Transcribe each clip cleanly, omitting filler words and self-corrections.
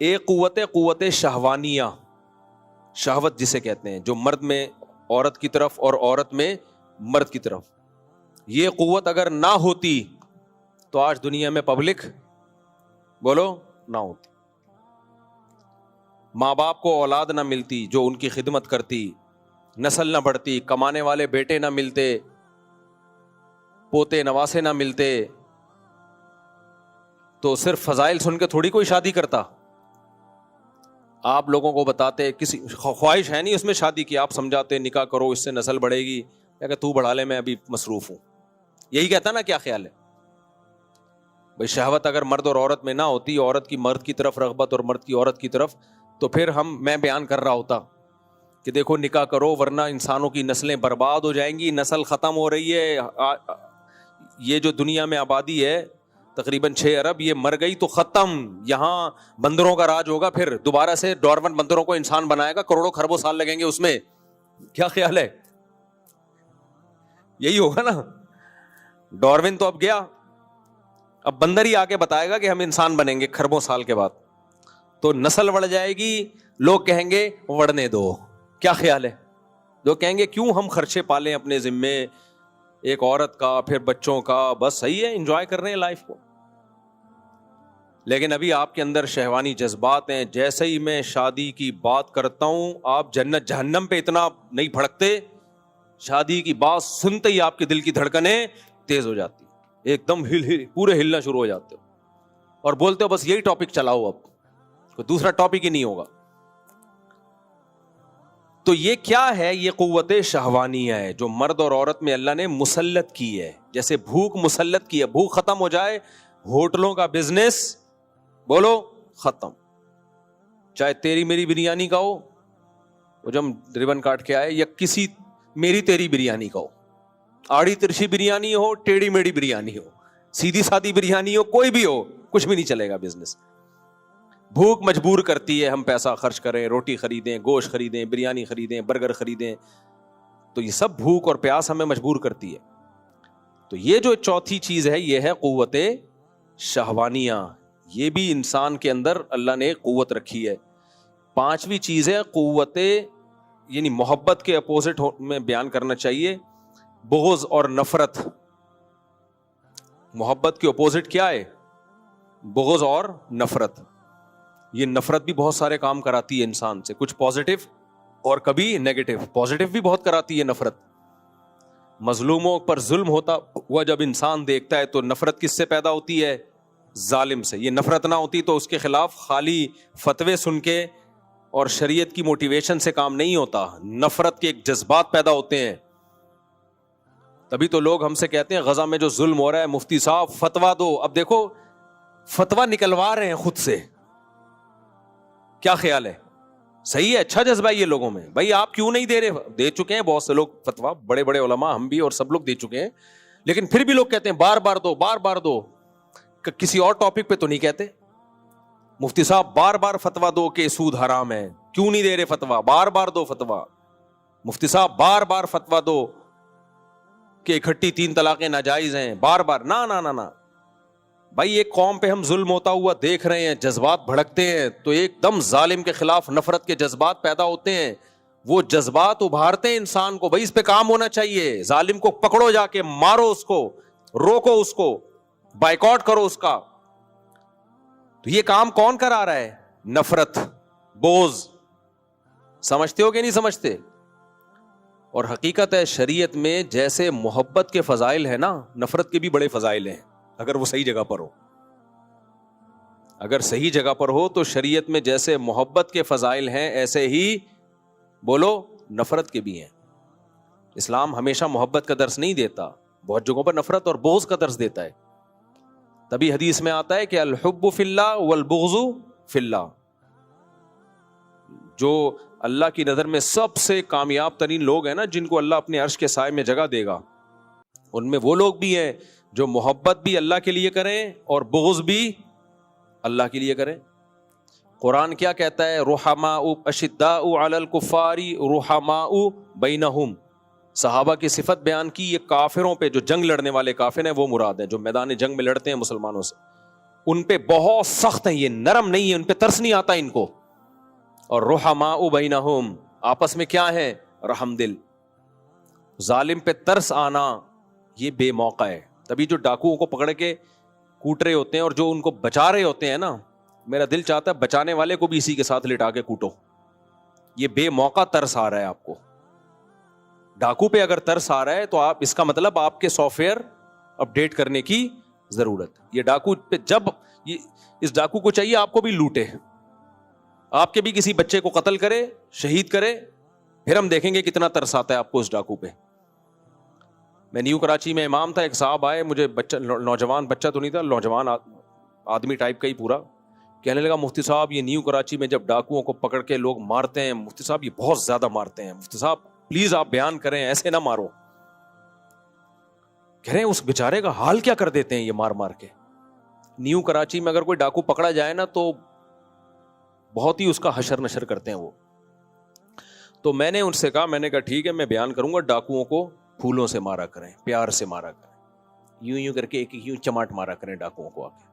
ایک قوت شہوانیہ، شہوت جسے کہتے ہیں، جو مرد میں عورت کی طرف اور عورت میں مرد کی طرف. یہ قوت اگر نہ ہوتی تو آج دنیا میں پبلک بولو نہ ہوتی، ماں باپ کو اولاد نہ ملتی جو ان کی خدمت کرتی، نسل نہ بڑھتی، کمانے والے بیٹے نہ ملتے، پوتے نواسے نہ ملتے. تو صرف فضائل سن کے تھوڑی کوئی شادی کرتا. آپ لوگوں کو بتاتے، کسی خواہش ہے نہیں اس میں شادی کی، آپ سمجھاتے نکاح کرو اس سے نسل بڑھے گی، کہ تو بڑھا لے میں ابھی مصروف ہوں. یہی کہتا نا، کیا خیال ہے بھائی؟ شہوت اگر مرد اور عورت میں نہ ہوتی، عورت کی مرد کی طرف رغبت اور مرد کی عورت کی طرف، تو پھر میں بیان کر رہا ہوتا کہ دیکھو نکاح کرو ورنہ انسانوں کی نسلیں برباد ہو جائیں گی، نسل ختم ہو رہی ہے. یہ جو دنیا میں آبادی ہے تقریباً 6 ارب، یہ مر گئی تو ختم. یہاں بندروں کا راج ہوگا، پھر دوبارہ سے ڈارون بندروں کو انسان بنائے گا، کروڑوں خربوں سال لگیں گے اس میں. کیا خیال ہے؟ یہی ہوگا نا. ڈارون تو اب گیا، اب بندر ہی آ کے بتائے گا کہ ہم انسان بنیں گے خربوں سال کے بعد. تو نسل بڑھ جائے گی، لوگ کہیں گے بڑھنے دو. کیا خیال ہے؟ لوگ کہیں گے کیوں ہم خرچے پالیں اپنے ذمے، ایک عورت کا پھر بچوں کا، بس صحیح ہے انجوائے کر رہے ہیں لائف کو. لیکن ابھی آپ کے اندر شہوانی جذبات ہیں. جیسے ہی میں شادی کی بات کرتا ہوں آپ جنت جہنم پہ اتنا نہیں بھڑکتے، شادی کی بات سنتے ہی آپ کے دل کی دھڑکنیں تیز ہو جاتی، ایک دم پورے ہلنا شروع ہو جاتے ہو اور بولتے ہو بس یہی ٹاپک چلاؤ، اب کوئی دوسرا ٹاپک ہی نہیں ہوگا. تو یہ کیا ہے؟ یہ قوت شہوانیہ ہے جو مرد اور عورت میں اللہ نے مسلط کی ہے. جیسے بھوک مسلط کی ہے، بھوک ختم ہو جائے، ہوٹلوں کا بزنس بولو ختم. چاہے تیری میری بریانی کا ہو، وہ جب ربن کاٹ کے آئے، یا کسی میری تیری بریانی کا ہو، آڑی ترچھی بریانی ہو، ٹیڑھی میڑھی بریانی ہو، سیدھی سادھی بریانی ہو، کوئی بھی ہو، کچھ بھی نہیں چلے گا بزنس. بھوک مجبور کرتی ہے ہم پیسہ خرچ کریں، روٹی خریدیں، گوشت خریدیں، بریانی خریدیں، برگر خریدیں. تو یہ سب بھوک اور پیاس ہمیں مجبور کرتی ہے. تو یہ جو چوتھی چیز ہے یہ ہے قوت شہوانیہ. یہ بھی انسان کے اندر اللہ نے قوت رکھی ہے. پانچویں چیز ہے قوت، یعنی محبت کے اپوزٹ میں بیان کرنا چاہیے، بغض اور نفرت. محبت کے اپوزٹ کیا ہے؟ بغض اور نفرت. یہ نفرت بھی بہت سارے کام کراتی ہے انسان سے، کچھ پازیٹیو اور کبھی نیگیٹو. پازیٹیو بھی بہت کراتی ہے نفرت. مظلوموں پر ظلم ہوتا ہوا جب انسان دیکھتا ہے تو نفرت کس سے پیدا ہوتی ہے؟ ظالم سے. یہ نفرت نہ ہوتی تو اس کے خلاف خالی فتوے سن کے اور شریعت کی موٹیویشن سے کام نہیں ہوتا. نفرت کے ایک جذبات پیدا ہوتے ہیں. تبھی تو لوگ ہم سے کہتے ہیں غزہ میں جو ظلم ہو رہا ہے مفتی صاحب فتوا دو. اب دیکھو فتوا نکلوا رہے ہیں خود سے. کیا خیال ہے؟ صحیح ہے، اچھا جذبہ ہے یہ لوگوں میں. بھائی آپ کیوں نہیں دے رہے؟ دے چکے ہیں بہت سے لوگ فتوا، بڑے بڑے علماء، ہم بھی اور سب لوگ دے چکے ہیں. لیکن پھر بھی لوگ کہتے ہیں بار بار دو، بار بار دو. کسی اور ٹاپک پہ تو نہیں کہتے مفتی صاحب بار بار فتوا دو کہ سود حرام ہے. کیوں نہیں دے رہے فتوا؟ بار بار دو فتوا. مفتی صاحب بار بار فتوا دو کہ اکٹھی 3 طلاقیں ناجائز ہیں. بار بار نہ نہ نہ نہ. بھائی ایک قوم پہ ہم ظلم ہوتا ہوا دیکھ رہے ہیں، جذبات بھڑکتے ہیں تو ایک دم ظالم کے خلاف نفرت کے جذبات پیدا ہوتے ہیں. وہ جذبات ابھارتے ہیں انسان کو. بھائی اس پہ کام ہونا چاہیے. ظالم کو پکڑو، جا کے مارو اس کو، روکو اس کو، بائیکاٹ کرو اس کا. تو یہ کام کون کرا رہا ہے؟ نفرت، بغض. سمجھتے ہو کہ نہیں سمجھتے؟ اور حقیقت ہے شریعت میں جیسے محبت کے فضائل ہیں نا، نفرت کے بھی بڑے فضائل ہیں اگر وہ صحیح جگہ پر ہو. اگر صحیح جگہ پر ہو تو شریعت میں جیسے محبت کے فضائل ہیں ایسے ہی بولو نفرت کے بھی ہیں. اسلام ہمیشہ محبت کا درس نہیں دیتا، بہت جگہوں پر نفرت اور بغض کا درس دیتا ہے. تبھی حدیث میں آتا ہے کہ الحب فی اللہ والبغض فی اللہ. جو اللہ کی نظر میں سب سے کامیاب ترین لوگ ہیں نا، جن کو اللہ اپنے عرش کے سائے میں جگہ دے گا، ان میں وہ لوگ بھی ہیں جو محبت بھی اللہ کے لیے کریں اور بغض بھی اللہ کے لیے کریں. قرآن کیا کہتا ہے؟ رحماء اشداء علی الکفار رحماء بینہم. صحابہ کی صفت بیان کی. یہ کافروں پہ جو جنگ لڑنے والے کافر ہیں وہ مراد ہیں، جو میدان جنگ میں لڑتے ہیں مسلمانوں سے. ان پہ بہت سخت ہیں, یہ نرم نہیں ہے, ان پہ ترس نہیں آتا ان کو. اور رحماء بینہم, آپس میں کیا ہے, رحم دل. ظالم پہ ترس آنا یہ بے موقع ہے. تبھی جو ڈاکوؤں کو پکڑ کے کوٹ رہے ہوتے ہیں اور جو ان کو بچا رہے ہوتے ہیں نا, میرا دل چاہتا ہے بچانے والے کو بھی اسی کے ساتھ لٹا کے کوٹو. یہ بے موقع ترس آ رہا ہے آپ کو. ڈاکو پہ اگر ترس آ رہا ہے تو آپ, اس کا مطلب آپ کے سافٹ ویئر اپڈیٹ کرنے کی ضرورت. یہ ڈاکو پہ جب اس ڈاکو کو چاہیے آپ کو بھی لوٹے, آپ کے بھی کسی بچے کو قتل کرے, شہید کرے, پھر ہم دیکھیں گے کتنا ترس آتا ہے آپ کو اس ڈاکو پہ. میں نیو کراچی میں امام تھا, ایک صاحب آئے, مجھے بچہ, نوجوان بچہ تو نہیں تھا, نوجوان آدمی ٹائپ کا ہی پورا, کہنے لگا مفتی صاحب یہ نیو کراچی میں جب ڈاکوؤں کو پکڑ کے لوگ مارتے ہیں, مفتی صاحب یہ بہت زیادہ مارتے ہیں, مفتی صاحب پلیز آپ بیان کریں, ایسے نہ مارو. کہہ رہے ہیں اس بیچارے کا حال کیا کر دیتے ہیں یہ مار مار کے. نیو کراچی میں اگر کوئی ڈاکو پکڑا جائے نا تو بہت ہی اس کا حشر نشر کرتے ہیں وہ. تو میں نے ان سے کہا, میں نے کہا ٹھیک ہے میں بیان کروں گا, ڈاکوؤں کو پھولوں سے مارا کریں, پیار سے مارا کریں, یوں یوں کر کے ایک یوں چماٹ مارا کریں ڈاکوؤں کو. آ کے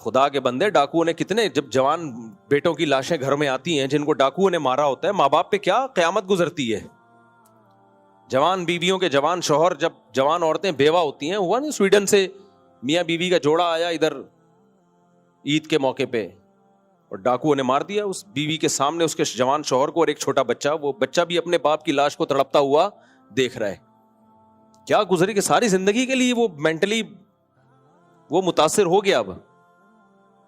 خدا کے بندے, ڈاکوؤں نے کتنے, جب جوان بیٹوں کی لاشیں گھر میں آتی ہیں جن کو ڈاکوؤں نے مارا ہوتا ہے, ماں باپ پہ کیا قیامت گزرتی ہے. جوان بیویوں کے جوان شوہر, جب جوان عورتیں بیوہ ہوتی ہیں, ہوا نا سویڈن سے میاں بیوی کا جوڑا آیا ادھر عید کے موقع پہ, اور ڈاکوؤں نے مار دیا اس بیوی کے سامنے اس کے جوان شوہر کو, اور ایک چھوٹا بچہ, وہ بچہ بھی اپنے باپ کی لاش کو تڑپتا ہوا دیکھ رہا ہے. کیا گزری کہ ساری زندگی کے لیے وہ مینٹلی وہ متاثر ہو گیا. اب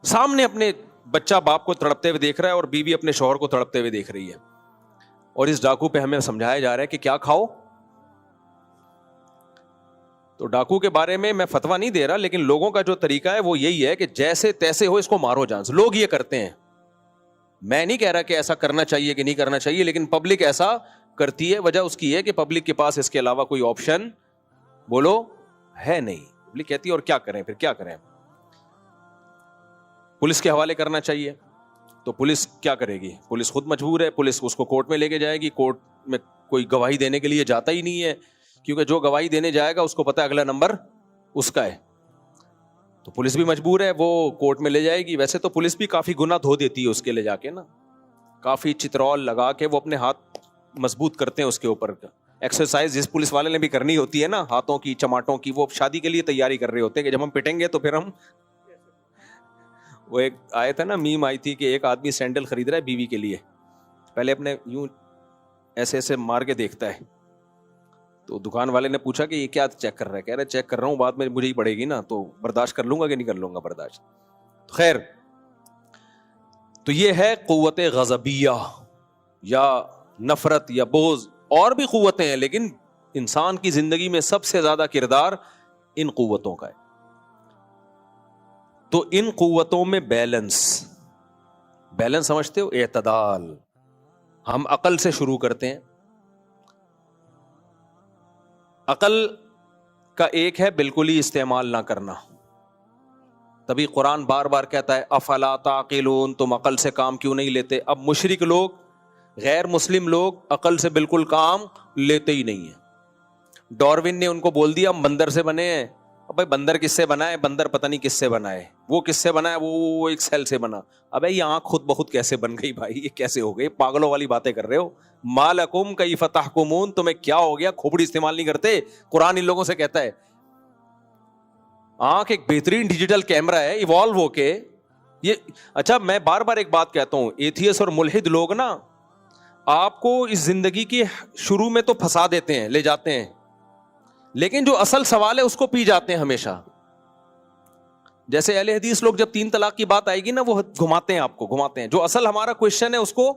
سامنے اپنے بچہ باپ کو تڑپتے ہوئے دیکھ رہا ہے اور بیوی اپنے شوہر کو تڑپتے ہوئے دیکھ رہی ہے. اور اس ڈاکو پہ ہمیں سمجھایا جا رہا ہے کہ کیا کھاؤ. تو ڈاکو کے بارے میں فتویٰ نہیں دے رہا, لیکن لوگوں کا جو طریقہ ہے وہ یہی ہے کہ جیسے تیسے ہو اس کو مارو جان سے. لوگ یہ کرتے ہیں, میں نہیں کہہ رہا کہ ایسا کرنا چاہیے کہ نہیں کرنا چاہیے, لیکن پبلک ایسا کرتی ہے. وجہ اس کی ہے کہ پبلک کے پاس اس کے علاوہ کوئی آپشن بولو ہے نہیں. پبلک کہتی ہے اور کیا کریں, پھر کیا کریں, پولیس کے حوالے کرنا چاہیے. تو پولیس کیا کرے گی, پولیس خود مجبور ہے, پولیس اس کو کورٹ میں لے کے جائے گی. کورٹ میں کوئی گواہی دینے کے لیے جاتا ہی نہیں ہے, کیونکہ جو گواہی دینے جائے گا اس کو پتا ہے اگلا نمبر اس کا ہے. تو پولیس بھی مجبور ہے, وہ کورٹ میں لے جائے گی. ویسے تو پولیس بھی کافی گنا دھو دیتی ہے اس کے لے جا کے نا, کافی چترول لگا کے وہ اپنے ہاتھ مضبوط کرتے ہیں اس کے اوپر. ایکسرسائز جس پولیس والے نے بھی کرنی ہوتی ہے نا, ہاتھوں کی چماٹوں کی, وہ شادی کے لیے تیاری کر رہے ہوتے ہیں کہ جب ہم پٹیں گے تو پھر ہم. وہ ایک آئے تھا نا, میم آئی تھی کہ ایک آدمی سینڈل خرید رہا ہے بیوی کے لیے, پہلے اپنے یوں ایسے ایسے مار کے دیکھتا ہے. تو دکان والے نے پوچھا کہ یہ کیا چیک کر رہا ہے, کہہ رہا ہے چیک کر رہا ہوں, بعد میں مجھے ہی پڑے گی نا, تو برداشت کر لوں گا کہ نہیں کر لوں گا برداشت. خیر, تو یہ ہے قوت غضبیہ یا نفرت یا بغض. اور بھی قوتیں ہیں, لیکن انسان کی زندگی میں سب سے زیادہ کردار ان قوتوں کا ہے. تو ان قوتوں میں بیلنس سمجھتے ہو, اعتدال. ہم عقل سے شروع کرتے ہیں. عقل کا ایک ہے بالکل ہی استعمال نہ کرنا. تبھی قرآن بار بار کہتا ہے افلا تعقلون, تم عقل سے کام کیوں نہیں لیتے. اب مشرک لوگ, غیر مسلم لوگ عقل سے بالکل کام لیتے ہی نہیں ہیں. ڈاروین نے ان کو بول دیا ہم بندر سے بنے ہیں. اب بھائی بندر کس سے بنا ہے, بندر پتہ نہیں کس سے بنا ہے, وہ کس سے بنا ہے, وہ ایک سیل سے بنا. ابے یہ آنکھ خود بخود کیسے بن گئی بھائی, یہ کیسے ہو گئی, پاگلوں والی باتیں کر رہے ہو. مالکم کیف تحکمون, تمہیں کیا ہو گیا, کھوپڑی استعمال نہیں کرتے. قرآن ان لوگوں سے کہتا ہے آنکھ ایک بہترین ڈیجیٹل کیمرہ ہے, ایوالو ہو کے یہ. اچھا میں بار بار ایک بات کہتا ہوں, ایتھیس اور ملحد لوگ نا آپ کو اس زندگی کی شروع میں تو پھنسا دیتے ہیں, لے جاتے ہیں, لیکن جو اصل سوال ہے اس کو پی جاتے ہیں ہمیشہ. جیسے اہل حدیث لوگ جب 3 طلاق کی بات آئے گی نا, وہ گھماتے ہیں آپ کو, گھماتے ہیں. جو اصل ہمارا کوشچن ہے اس کو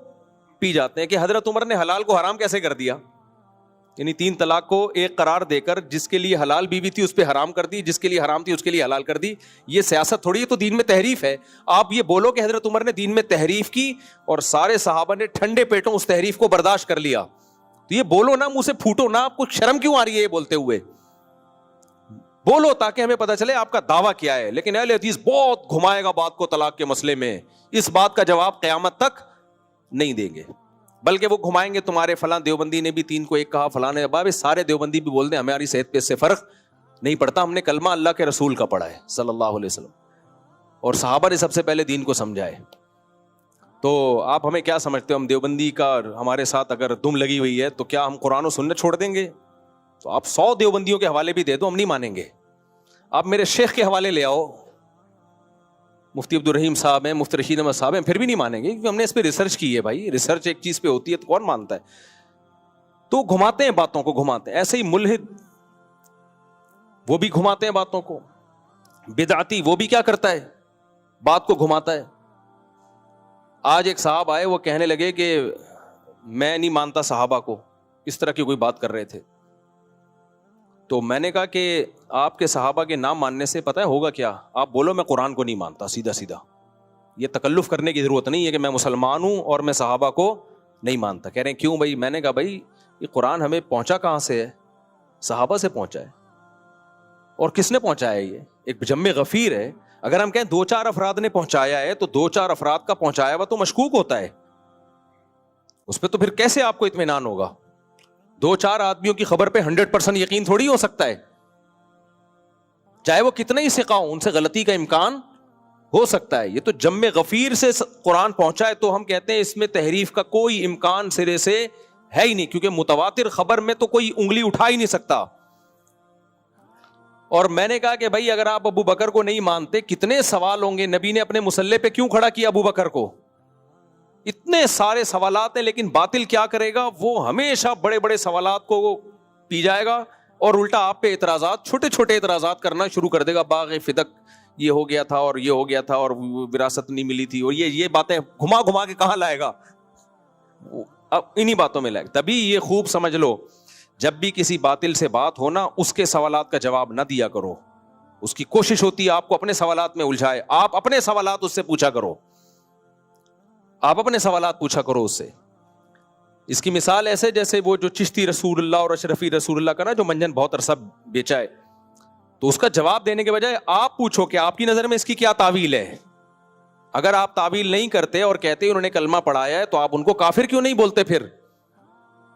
پی جاتے ہیں کہ حضرت عمر نے حلال کو حرام کیسے کر دیا. یعنی 3 طلاق کو ایک قرار دے کر جس کے لیے حلال بیوی تھی اس پہ حرام کر دی, جس کے لیے حرام تھی اس کے لیے حلال کر دی. یہ سیاست تھوڑی ہے, تو دین میں تحریف ہے. آپ یہ بولو کہ حضرت عمر نے دین میں تحریف کی اور سارے صحابہ نے ٹھنڈے پیٹوں اس تحریف کو برداشت کر لیا, تو یہ بولو نا, منہ سے پھوٹو نا. آپ کو شرم کیوں آ رہی ہے یہ بولتے ہوئے؟ بولو تاکہ ہمیں پتہ چلے آپ کا دعویٰ کیا ہے. لیکن اہل حدیث بہت گھمائے گا بات کو طلاق کے مسئلے میں, اس بات کا جواب قیامت تک نہیں دیں گے, بلکہ وہ گھمائیں گے تمہارے فلاں دیوبندی نے بھی 3 کو 1 کہا, فلاں نے. اب سارے دیوبندی بھی بول دیں ہماری صحت پہ اس سے فرق نہیں پڑھتا, ہم نے کلمہ اللہ کے رسول کا پڑھا ہے صلی اللہ علیہ وسلم, اور صحابہ نے سب سے پہلے دین کو سمجھا ہے. تو آپ ہمیں کیا سمجھتے ہو, ہم دیوبندی کا ہمارے ساتھ اگر دم لگی ہوئی ہے تو کیا ہم قرآن و سنت چھوڑ دیں گے؟ تو آپ 100 دیوبندیوں کے حوالے بھی دے دو, ہم نہیں مانیں گے. آپ میرے شیخ کے حوالے لے آؤ, مفتی عبدالرحیم صاحب ہیں, مفتی رشید احمد صاحب ہیں, پھر بھی نہیں مانیں گے, کیونکہ ہم نے اس پہ ریسرچ کی ہے. بھائی ریسرچ ایک چیز پہ ہوتی ہے تو کون مانتا ہے؟ تو گھماتے ہیں باتوں کو, گھماتے ہیں. ایسے ہی ملحد وہ بھی گھماتے ہیں باتوں کو, بدعتی وہ بھی کیا کرتا ہے, بات کو گھماتا ہے. آج ایک صاحب آئے, وہ کہنے لگے کہ میں نہیں مانتا صحابہ کو, اس طرح کی کوئی بات کر رہے تھے. تو میں نے کہا کہ آپ کے صحابہ کے نام ماننے سے پتہ ہے ہوگا کیا؟ آپ بولو میں قرآن کو نہیں مانتا, سیدھا سیدھا. یہ تکلف کرنے کی ضرورت نہیں ہے کہ میں مسلمان ہوں اور میں صحابہ کو نہیں مانتا. کہہ رہے ہیں کیوں بھائی؟ میں نے کہا بھائی یہ قرآن ہمیں پہنچا کہاں سے ہے؟ صحابہ سے پہنچا ہے. اور کس نے پہنچایا ہے؟ یہ ایک جم غفیر ہے. اگر ہم کہیں 2-4 افراد نے پہنچایا ہے تو 2-4 افراد کا پہنچایا ہوا تو مشکوک ہوتا ہے, اس پہ تو پھر کیسے آپ کو اطمینان ہوگا؟ 2-4 آدمیوں کی خبر پہ 100% یقین تھوڑی ہو سکتا ہے, چاہے وہ کتنے ہی ثقہ ہوں, ان سے غلطی کا امکان ہو سکتا ہے. یہ تو جم غفیر سے قرآن پہنچا ہے تو ہم کہتے ہیں اس میں تحریف کا کوئی امکان سرے سے ہے ہی نہیں, کیونکہ متواتر خبر میں تو کوئی انگلی اٹھا ہی نہیں سکتا. اور میں نے کہا کہ بھائی اگر آپ ابو بکر کو نہیں مانتے, کتنے سوال ہوں گے, نبی نے اپنے مصلی پہ کیوں کھڑا کیا ابو بکر کو؟ اتنے سارے سوالات ہیں, لیکن باطل کیا کرے گا, وہ ہمیشہ بڑے بڑے سوالات کو پی جائے گا اور الٹا آپ پہ اعتراضات, چھوٹے چھوٹے اعتراضات کرنا شروع کر دے گا. باغ فدق یہ ہو گیا تھا اور یہ ہو گیا تھا اور وراثت نہیں ملی تھی, اور یہ باتیں گھما گھما کے کہاں لائے گا؟ اب انہی باتوں میں لائے گا. تبھی یہ خوب سمجھ لو, جب بھی کسی باطل سے بات ہونا, اس کے سوالات کا جواب نہ دیا کرو. اس کی کوشش ہوتی ہے آپ کو اپنے سوالات میں الجھائے, آپ اپنے سوالات اس سے پوچھا کرو, آپ اپنے سوالات پوچھا کرو اس سے. اس کی مثال ایسے جیسے وہ جو چشتی رسول اللہ اور اشرفی رسول اللہ کا نا, جو منجن بہت عرصہ بیچا ہے, تو اس کا جواب دینے کے بجائے آپ پوچھو کہ آپ کی نظر میں اس کی کیا تعویل ہے. اگر آپ تعویل نہیں کرتے اور کہتے انہوں نے کلمہ پڑھایا ہے, تو آپ ان کو کافر کیوں نہیں بولتے؟ پھر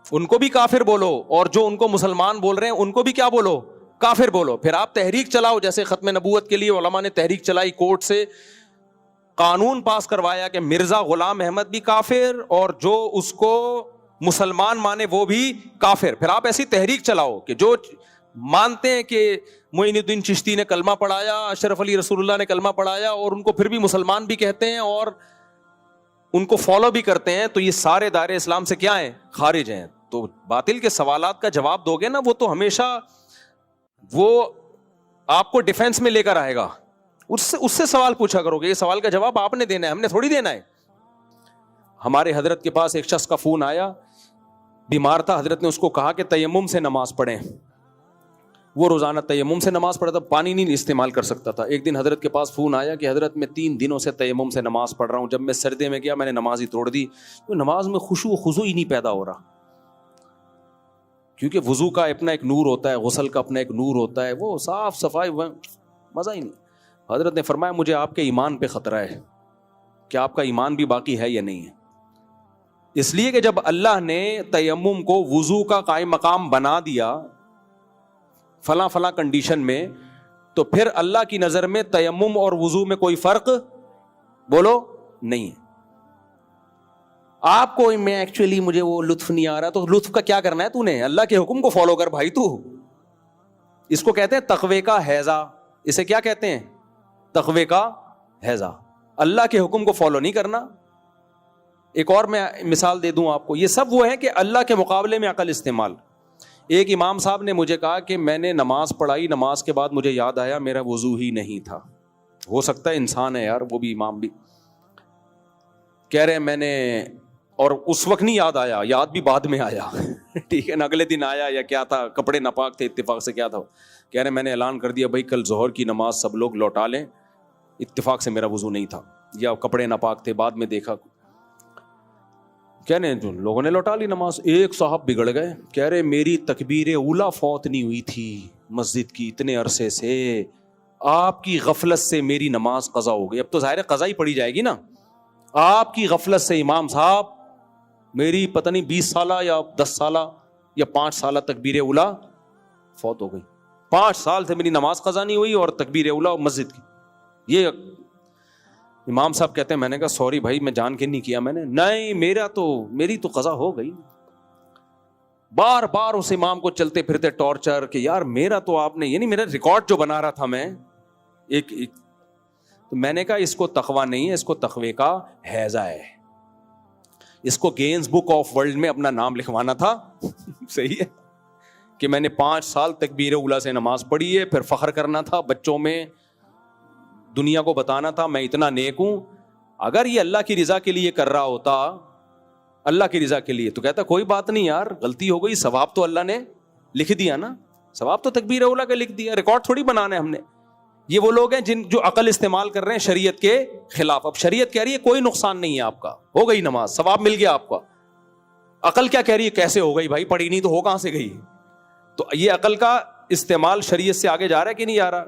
ان کو بھی کافر بولو, اور جو ان کو مسلمان بول رہے ہیں ان کو بھی کیا بولو؟ کافر بولو. پھر آپ تحریک چلاؤ, جیسے ختم نبوت کے لیے علماء نے تحریک چلائی, کورٹ سے قانون پاس کروایا کہ مرزا غلام احمد بھی کافر اور جو اس کو مسلمان مانے وہ بھی کافر. پھر آپ ایسی تحریک چلاؤ کہ جو مانتے ہیں کہ معین الدین چشتی نے کلمہ پڑھایا, اشرف علی رسول اللہ نے کلمہ پڑھایا, اور ان کو پھر بھی مسلمان بھی کہتے ہیں اور ان کو فالو بھی کرتے ہیں, تو یہ سارے دائرے اسلام سے کیا ہیں؟ خارج ہیں. تو باطل کے سوالات کا جواب دو گے نا, وہ تو ہمیشہ وہ آپ کو ڈیفینس میں لے کر آئے گا. اس سے سوال پوچھا کرو گے, یہ سوال کا جواب آپ نے دینا ہے, ہم نے تھوڑی دینا ہے. ہمارے حضرت کے پاس ایک شخص کا فون آیا, بیمار تھا. حضرت نے اس کو کہا کہ تیمم سے نماز پڑھیں. وہ روزانہ تیمم سے نماز پڑھتا تھا, پانی نہیں استعمال کر سکتا تھا. ایک دن حضرت کے پاس فون آیا کہ حضرت میں 3 دنوں سے تیمم سے نماز پڑھ رہا ہوں, جب میں سردی میں گیا میں نے نماز ہی توڑ دی. تو نماز میں خشوع و خضوع ہی نہیں پیدا ہو رہا, کیونکہ وضو کا اپنا ایک نور ہوتا ہے, غسل کا اپنا ایک نور ہوتا ہے, وہ صاف صفائی, مزہ ہی نہیں. حضرت نے فرمایا مجھے آپ کے ایمان پہ خطرہ ہے کہ آپ کا ایمان بھی باقی ہے یا نہیں ہے. اس لیے کہ جب اللہ نے تیمم کو وضو کا قائم مقام بنا دیا فلاں فلاں کنڈیشن میں, تو پھر اللہ کی نظر میں تیمم اور وضو میں کوئی فرق بولو نہیں ہے. آپ کو میں ایکچولی مجھے وہ لطف نہیں آ رہا, تو لطف کا کیا کرنا ہے تو نے؟ اللہ کے حکم کو فالو کر بھائی. تو اس کو کہتے ہیں تقوی کا حیضہ. اسے کیا کہتے ہیں؟ تقوی کا حیضہ. اللہ کے حکم کو فالو نہیں کرنا. ایک اور میں مثال دے دوں آپ کو, یہ سب وہ ہے کہ اللہ کے مقابلے میں عقل استعمال. ایک امام صاحب نے مجھے کہا کہ میں نے نماز پڑھائی, نماز کے بعد مجھے یاد آیا میرا وضو ہی نہیں تھا. ہو سکتا ہے انسان ہے یار, وہ بھی امام بھی. کہہ رہے میں نے, اور اس وقت نہیں یاد آیا, یاد بھی بعد میں آیا ٹھیک ہے نا, اگلے دن آیا یا کیا تھا, کپڑے ناپاک تھے اتفاق سے, کیا تھا. کہہ رہے میں نے اعلان کر دیا بھائی کل ظہر کی نماز سب لوگ لوٹا لیں, اتفاق سے میرا وضو نہیں تھا یا کپڑے ناپاک تھے, بعد میں دیکھا. کہہ رہے جو لوگوں نے لوٹا لی نماز. ایک صاحب بگڑ گئے, کہہ رہے میری تکبیر اولا فوت نہیں ہوئی تھی مسجد کی اتنے عرصے سے, آپ کی غفلت سے میری نماز قضا ہو گئی. اب تو ظاہر قضا ہی پڑی جائے گی نا. آپ کی غفلت سے امام صاحب میری پتہ نہیں 20 سالہ یا 10 سالہ یا 5 سالہ تکبیر اولا فوت ہو گئی. 5 سال سے میری نماز قضا نہیں ہوئی اور تکبیر اولا مسجد کی. یہ امام صاحب کہتے ہیں میں نے کہا سوری بھائی میں جان کے نہیں کیا میں نے. نہیں میری تو قضا ہو گئی. بار بار اس امام کو چلتے پھرتے ٹارچر کہ یار میرا تو آپ نے, یعنی میرا ریکارڈ جو بنا رہا تھا میں ایک تو میں نے کہا اس کو تقویٰ نہیں ہے, اس کو تقوی کا ہیضہ ہے. اس کو گینز بک آف ورلڈ میں اپنا نام لکھوانا تھا. صحیح ہے کہ میں نے 5 سال تکبیر اولا سے نماز پڑھی ہے, پھر فخر کرنا تھا بچوں میں, دنیا کو بتانا تھا میں اتنا نیک ہوں. اگر یہ اللہ کی رضا کے لیے کر رہا ہوتا, اللہ کی رضا کے لیے, تو کہتا کوئی بات نہیں یار غلطی ہو گئی, ثواب تو اللہ نے لکھ دیا نا, ثواب تو تکبیر اولا کا لکھ دیا, ریکارڈ تھوڑی بنانا ہے ہم نے. یہ وہ لوگ ہیں جو عقل استعمال کر رہے ہیں شریعت کے خلاف. اب شریعت کہہ رہی ہے کوئی نقصان نہیں ہے آپ کا, ہو گئی نماز, ثواب مل گیا آپ کا. عقل کیا کہہ رہی ہے کیسے ہو گئی بھائی, پڑھی نہیں تو ہو کہاں سے گئی. تو یہ عقل کا استعمال شریعت سے آگے جا رہا ہے کہ نہیں جا رہا؟